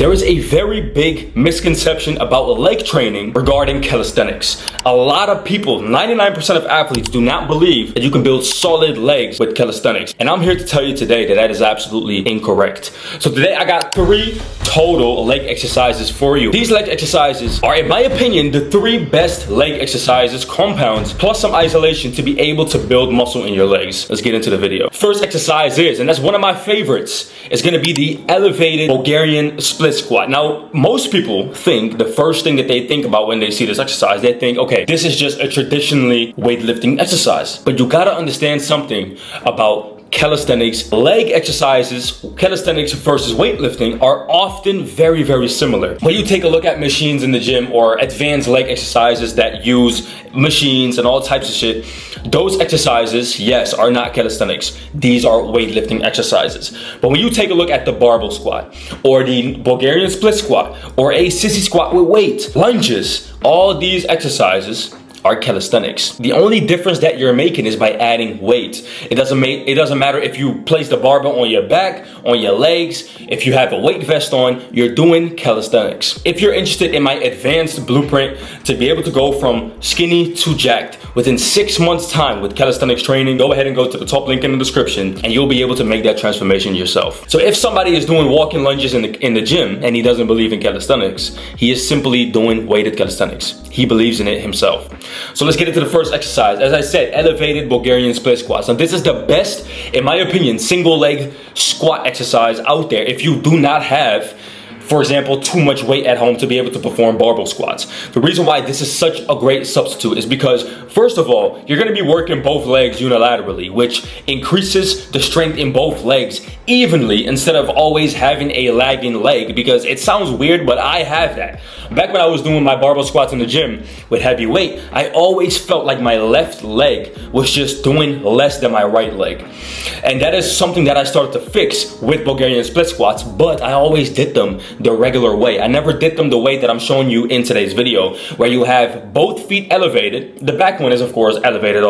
There is a very big misconception about leg training regarding calisthenics. A lot of people, 99% of athletes, do not believe that you can build solid legs with calisthenics. And I'm here to tell you today that that is absolutely incorrect. So today I got 3 total leg exercises for you. These leg exercises are, in my opinion, the 3 best leg exercises, compounds, plus some isolation to be able to build muscle in your legs. Let's get into the video. First exercise is, and that's one of my favorites, is going to be the elevated Bulgarian split squat. Now, most people think the first thing that they think about when they see this exercise, they think, okay, this is just a traditionally weightlifting exercise. But you gotta understand something about calisthenics. Leg exercises, calisthenics versus weightlifting, are often very, very similar. When you take a look at machines in the gym or advanced leg exercises that use machines and all types of shit, those exercises, yes, are not calisthenics. These are weightlifting exercises. But when you take a look at the barbell squat or the Bulgarian split squat or a sissy squat with weight, lunges, all these exercises are calisthenics. The only difference that you're making is by adding weight. It doesn't matter if you place the barbell on your back, on your legs, if you have a weight vest on, you're doing calisthenics. If you're interested in my advanced blueprint to be able to go from skinny to jacked within 6 months time with calisthenics training, go ahead and go to the top link in the description and you'll be able to make that transformation yourself. So if somebody is doing walking lunges in the gym and he doesn't believe in calisthenics, he is simply doing weighted calisthenics. He believes in it himself. So let's get into the first exercise. As I said, elevated Bulgarian split squats. Now this is the best, in my opinion, single leg squat exercise out there if you do not have, for example, too much weight at home to be able to perform barbell squats. The reason why this is such a great substitute is because, first of all, you're gonna be working both legs unilaterally, which increases the strength in both legs evenly instead of always having a lagging leg, because it sounds weird, but I have that. Back when I was doing my barbell squats in the gym with heavy weight, I always felt like my left leg was just doing less than my right leg. And that is something that I started to fix with Bulgarian split squats, but I always did them the regular way. I never did them the way that I'm showing you in today's video, where you have both feet elevated. The back one is of course elevated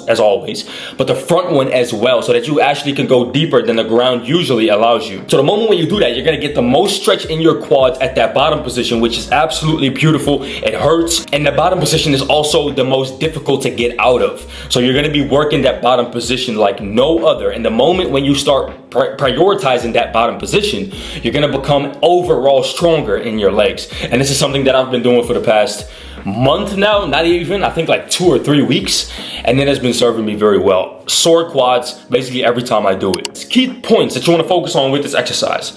as always, but the front one as well, so that you actually can go deeper than the ground usually allows you. So the moment when you do that, you're gonna get the most stretch in your quads at that bottom position, which is absolutely beautiful. It hurts, and the bottom position is also the most difficult to get out of. So you're gonna be working that bottom position like no other. And the moment when you start prioritizing that bottom position, you're gonna become overall stronger in your legs. And this is something that I've been doing for the past month now, not even, I think like 2 or 3 weeks, and it has been serving me very well. Sore quads basically every time I do it. Key points that you want to focus on with this exercise.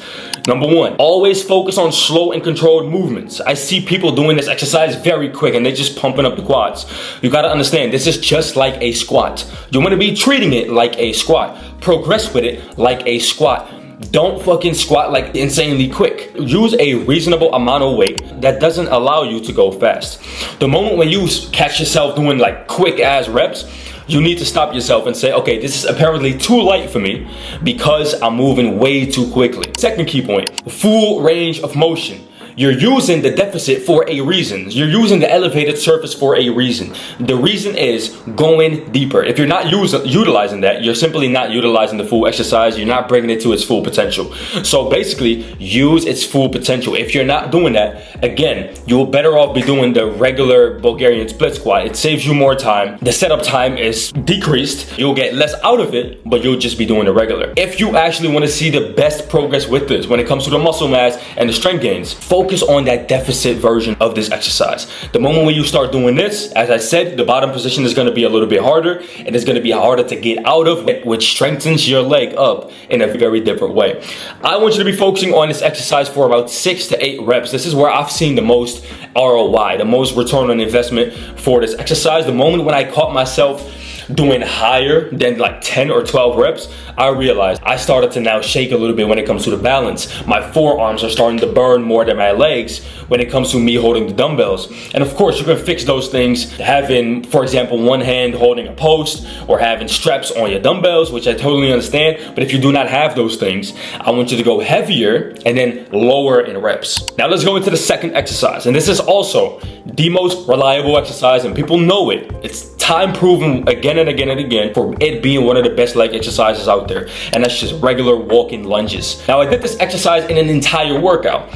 Number 1, always focus on slow and controlled movements. I see people doing this exercise very quick and they're just pumping up the quads. You got to understand, this is just like a squat. You want to be treating it like a squat. Progress with it like a squat. Don't fucking squat like insanely quick. Use a reasonable amount of weight that doesn't allow you to go fast. The moment when you catch yourself doing like quick ass reps, you need to stop yourself and say, okay, this is apparently too light for me because I'm moving way too quickly. Second key point, full range of motion. You're using the deficit for a reason. You're using the elevated surface for a reason. The reason is going deeper. If you're not utilizing that, you're simply not utilizing the full exercise. You're not bringing it to its full potential. So basically, use its full potential. If you're not doing that, again, you'll better off be doing the regular Bulgarian split squat. It saves you more time. The setup time is decreased. You'll get less out of it, but you'll just be doing the regular. If you actually want to see the best progress with this, when it comes to the muscle mass and the strength gains, focus on that deficit version of this exercise. The moment when you start doing this, as I said, the bottom position is going to be a little bit harder, and it's going to be harder to get out of, which strengthens your leg up in a very different way. I want you to be focusing on this exercise for about 6 to 8 reps. This is where I've seen the most ROI, the most return on investment for this exercise. The moment when I caught myself doing higher than like 10 or 12 reps, I realized I started to now shake a little bit when it comes to the balance. My forearms are starting to burn more than my legs when it comes to me holding the dumbbells. And of course, you can fix those things having, for example, one hand holding a post or having straps on your dumbbells, which I totally understand. But if you do not have those things, I want you to go heavier and then lower in reps. Now let's go into the second exercise. And this is also the most reliable exercise and people know it. It's time proven again and again and again for it being one of the best leg exercises out there, and that's just regular walking lunges. Now, I did this exercise in an entire workout,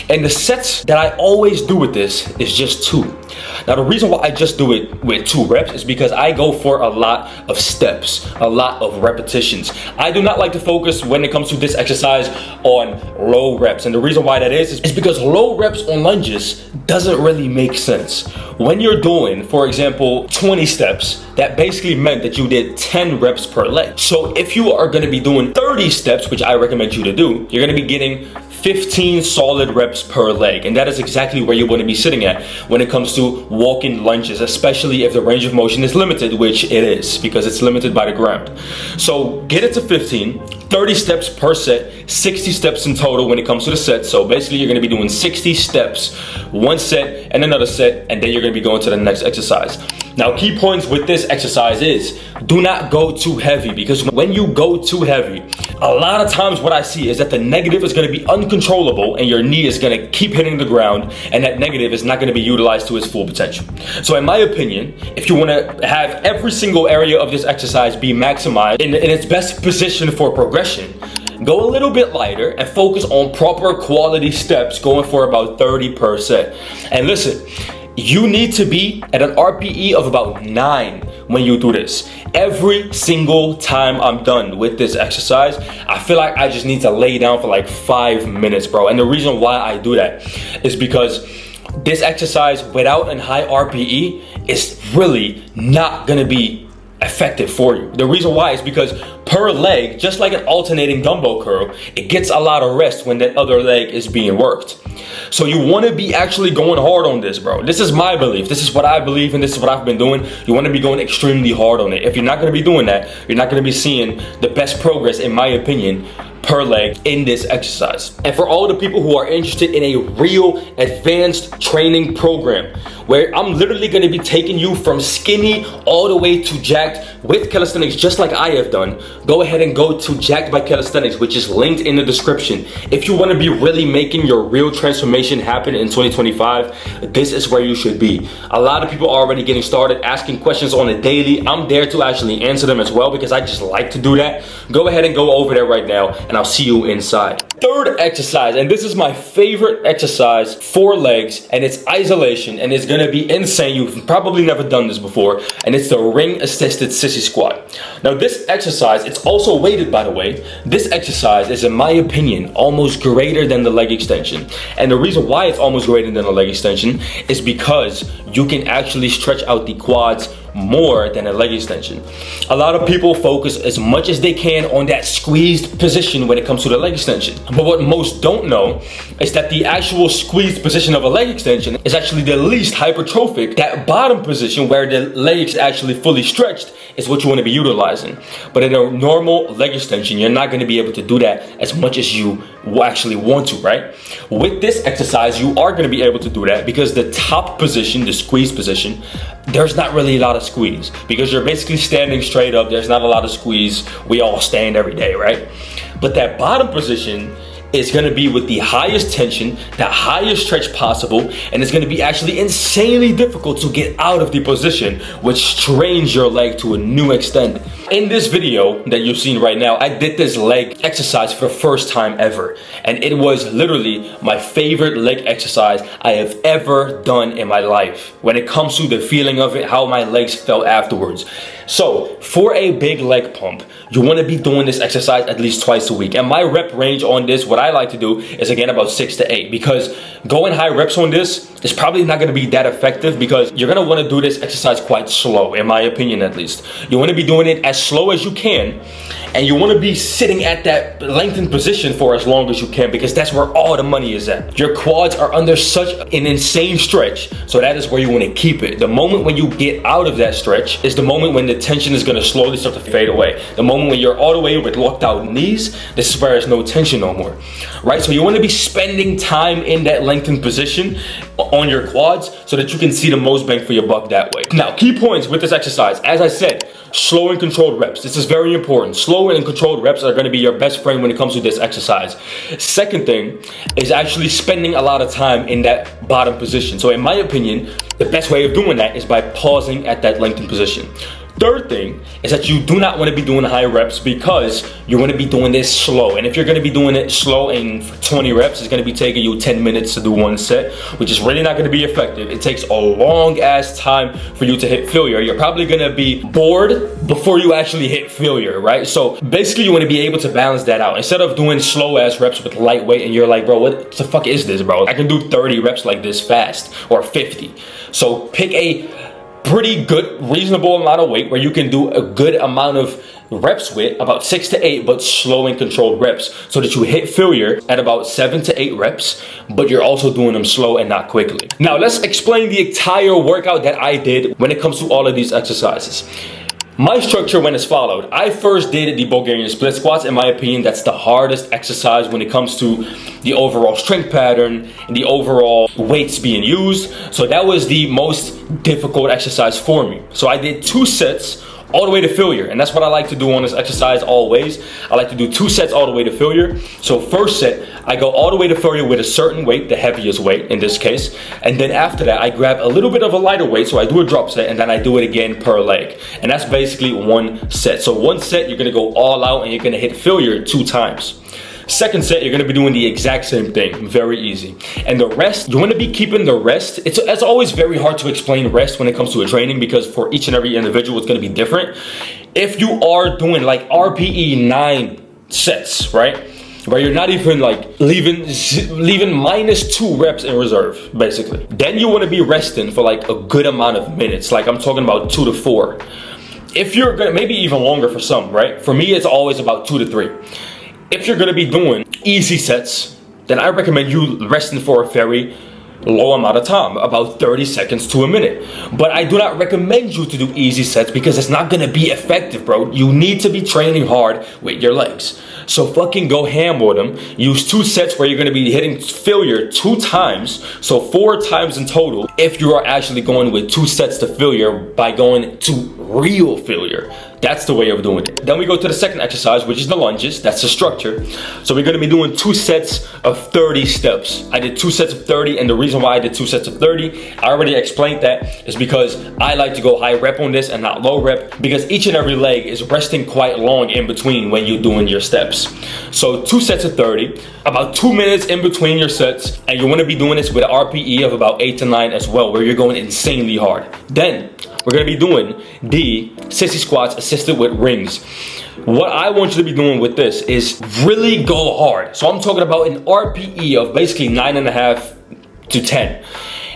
and the sets that I always do with this is just 2. Now, the reason why I just do it with 2 reps is because I go for a lot of steps, a lot of repetitions. I do not like to focus when it comes to this exercise on low reps. And the reason why that is because low reps on lunges doesn't really make sense. When you're doing, for example, 20 steps, that basically meant that you did 10 reps per leg. So if you are gonna be doing 30 steps, which I recommend you to do, you're gonna be getting 15 solid reps per leg. And that is exactly where you want to be sitting at when it comes to walking lunges, especially if the range of motion is limited, which it is because it's limited by the ground. So get it to 15, 30 steps per set, 60 steps in total when it comes to the set. So basically you're going to be doing 60 steps, 1 set and another set, and then you're going to be going to the next exercise. Now, key points with this exercise is do not go too heavy, because when you go too heavy, a lot of times what I see is that the negative is going to be uncontrollable and your knee is going to keep hitting the ground, and that negative is not going to be utilized to its full potential. So in my opinion, if you want to have every single area of this exercise be maximized in its best position for progression, go a little bit lighter and focus on proper quality steps, going for about 30 per set. And listen, you need to be at an RPE of about 9 when you do this. Every single time I'm done with this exercise, I feel like I just need to lay down for like 5 minutes, bro. And the reason why I do that is because this exercise without a high RPE is really not gonna be effective for you. The reason why is because per leg, just like an alternating dumbbell curl, it gets a lot of rest when that other leg is being worked. So you want to be actually going hard on this, bro. This is my belief. This is what I believe, and this is what I've been doing. You want to be going extremely hard on it. If you're not going to be doing that, you're not going to be seeing the best progress, in my opinion, per leg in this exercise. And for all the people who are interested in a real advanced training program, where I'm literally going to be taking you from skinny all the way to jacked with calisthenics, just like I have done, go ahead and go to Jacked by Calisthenics, which is linked in the description. If you want to be really making your real transformation happen in 2025, this is where you should be. A lot of people are already getting started asking questions on a daily. I'm there to actually answer them as well, because I just like to do that. Go ahead and go over there right now, and I'll see you inside. Third exercise, and this is my favorite exercise for legs, and it's isolation, and it's gonna be insane. You've probably never done this before, and it's the ring assisted sissy squat. Now, this exercise, it's also weighted, by the way. This exercise is, in my opinion, almost greater than the leg extension. And the reason why it's almost greater than the leg extension is because you can actually stretch out the quads more than a leg extension. A lot of people focus as much as they can on that squeezed position when it comes to the leg extension. But what most don't know is that the actual squeezed position of a leg extension is actually the least hypertrophic. That bottom position where the legs actually fully stretched is what you want to be utilizing. But in a normal leg extension, you're not going to be able to do that as much as you actually want to, right? With this exercise, you are going to be able to do that, because the top position, the squeeze position, there's not really a lot of squeeze, because you're basically standing straight up. There's not a lot of squeeze. We all stand every day, right? But that bottom position is going to be with the highest tension, the highest stretch possible, and it's going to be actually insanely difficult to get out of the position, which strains your leg to a new extent. In this video that you're seeing right now, I did this leg exercise for the first time ever, and it was literally my favorite leg exercise I have ever done in my life. When it comes to the feeling of it, how my legs felt afterwards. So for a big leg pump, you want to be doing this exercise at least twice a week. And my rep range on this, what I like to do is, again, about 6 to 8, because going high reps on this is probably not going to be that effective, because you're going to want to do this exercise quite slow, in my opinion at least. You want to be doing it as slow as you can, and you want to be sitting at that lengthened position for as long as you can, because that's where all the money is at. Your quads are under such an insane stretch, so that is where you want to keep it. The moment when you get out of that stretch is the moment when the tension is going to slowly start to fade away. The moment when you're all the way with locked out knees, this is where there's no tension no more, right? So you want to be spending time in that lengthened position on your quads so that you can see the most bang for your buck that way. Now, key points with this exercise, as I said, slow and controlled reps. This is very important. Slow and controlled reps are going to be your best friend when it comes to this exercise. Second thing is actually spending a lot of time in that bottom position. So in my opinion, the best way of doing that is by pausing at that lengthened position. Third thing is that you do not want to be doing high reps because you want to be doing this slow. And if you're going to be doing it slow and for 20 reps, it's going to be taking you 10 minutes to do one set, which is really not going to be effective. It takes a long ass time for you to hit failure. You're probably going to be bored before you actually hit failure, right? So basically you want to be able to balance that out. Instead of doing slow ass reps with lightweight and you're like, bro, what the fuck is this, bro? I can do 30 reps like this fast, or 50. So pick a pretty good, reasonable amount of weight where you can do a good amount of reps with, about 6 to 8, but slow and controlled reps, so that you hit failure at about 7 to 8 reps, but you're also doing them slow and not quickly. Now let's explain the entire workout that I did when it comes to all of these exercises. My structure went as followed. I first did the Bulgarian split squats. In my opinion, that's the hardest exercise when it comes to the overall strength pattern and the overall weights being used. So that was the most difficult exercise for me. So I did 2 sets all the way to failure, and that's what I like to do on this exercise always. I like to do 2 sets all the way to failure. So first set, I go all the way to failure with a certain weight, the heaviest weight in this case, and then after that I grab a little bit of a lighter weight, so I do a drop set, and then I do it again per leg, and that's basically 1 set. So 1 set, you're gonna go all out and you're gonna hit failure 2 times. Second set, you're gonna be doing the exact same thing, very easy. And the rest, you wanna be keeping the rest. It's always very hard to explain rest when it comes to a training because for each and every individual, it's gonna be different. If you are doing like RPE 9 sets, right? Where you're not even like leaving -2 reps in reserve, basically. Then you wanna be resting for like a good amount of minutes. Like I'm talking about 2 to 4. If you're gonna, maybe even longer for some, right? For me, it's always about 2 to 3. If you're gonna be doing easy sets, then I recommend you resting for a very low amount of time, about 30 seconds to a minute. But I do not recommend you to do easy sets because it's not gonna be effective, bro. You need to be training hard with your legs. So fucking go ham with them. Use 2 sets where you're gonna be hitting failure 2 times, so 4 times in total, if you are actually going with 2 sets to failure by going to real failure. That's the way of doing it. Then we go to the second exercise, which is the lunges. That's the structure. So we're gonna be doing 2 sets of 30 steps. I did 2 sets of 30, and the reason why I did 2 sets of 30, I already explained that, is because I like to go high rep on this and not low rep, because each and every leg is resting quite long in between when you're doing your steps. So 2 sets of 30, about 2 minutes in between your sets, and you wanna be doing this with an RPE of about 8 to 9 as well, where you're going insanely hard. Then, we're gonna be doing the sissy squats assisted with rings. What I want you to be doing with this is really go hard. So I'm talking about an RPE of basically 9.5 to 10.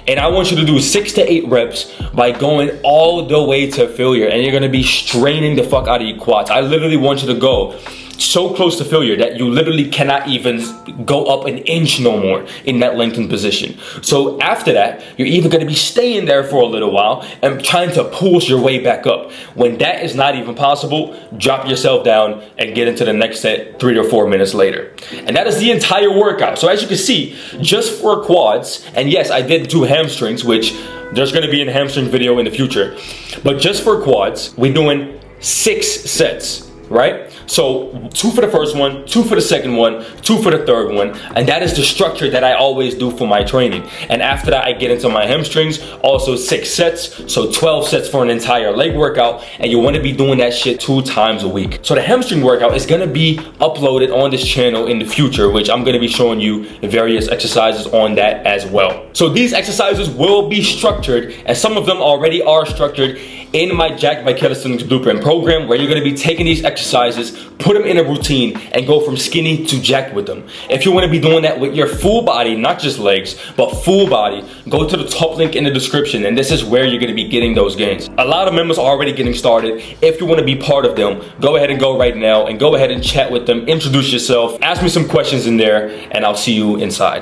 And I want you to do 6 to 8 reps by going all the way to failure. And you're gonna be straining the fuck out of your quads. I literally want you to go so close to failure that you literally cannot even go up an inch no more in that lengthened position. So after that, you're even gonna be staying there for a little while and trying to pull your way back up. When that is not even possible, drop yourself down and get into the next set 3 to 4 minutes later. And that is the entire workout. So as you can see, just for quads, and yes, I did do hamstrings, which there's gonna be a hamstring video in the future, but just for quads, we're doing 6 sets. Right? So 2 for the first one, 2 for the second one, 2 for the third one, and that is the structure that I always do for my training. And after that, I get into my hamstrings, also 6 sets, so 12 sets for an entire leg workout, and you want to be doing that shit 2 times a week. So the hamstring workout is going to be uploaded on this channel in the future, which I'm going to be showing you various exercises on that as well. So these exercises will be structured, and some of them already are structured in my Jacked by Calisthenics Blueprint program, where you're going to be taking these exercises, put them in a routine, and go from skinny to jacked with them. If you want to be doing that with your full body, not just legs, but full body, go to the top link in the description, and this is where you're going to be getting those gains. A lot of members are already getting started. If you want to be part of them, go ahead and go right now, and go ahead and chat with them, introduce yourself, ask me some questions in there, and I'll see you inside.